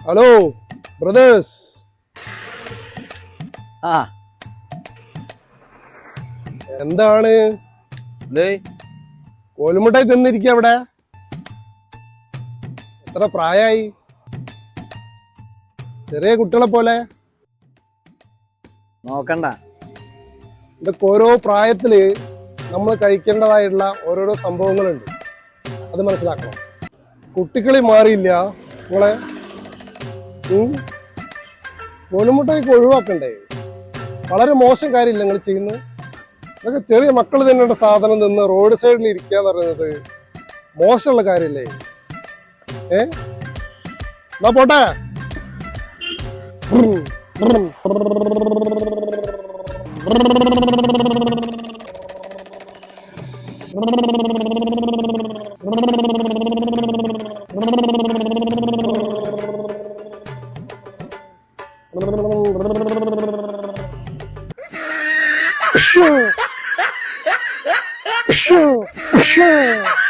Hello brothers. ആ എന്താണ് കോലുമുട്ടായി തിന്നിരിക്കുക അവിടെ? എത്ര പ്രായമായി? ചെറിയ കുട്ടികളെ പോലെ. നോക്കണ്ട. ഇതൊക്കെ ഓരോ പ്രായത്തില് നമ്മൾ കഴിക്കേണ്ടതായിട്ടുള്ള ഓരോരോ സംഭവങ്ങളുണ്ട്, അത് മനസ്സിലാക്കണം. കുട്ടികളി മാറിയില്ല നിങ്ങളെ. കോലുമുട്ടായിക്ക് ഒഴിവാക്കണ്ടേ? വളരെ മോശം കാര്യമില്ല നിങ്ങൾ ചെയ്യുന്നത്. ഇതൊക്കെ ചെറിയ മക്കൾ തന്നെ സാധനം നിന്ന് റോഡ് സൈഡിൽ ഇരിക്കുക എന്ന് പറയുന്നത് മോശമുള്ള കാര്യമല്ലേ? എന്നാ പോട്ടെ. Sure.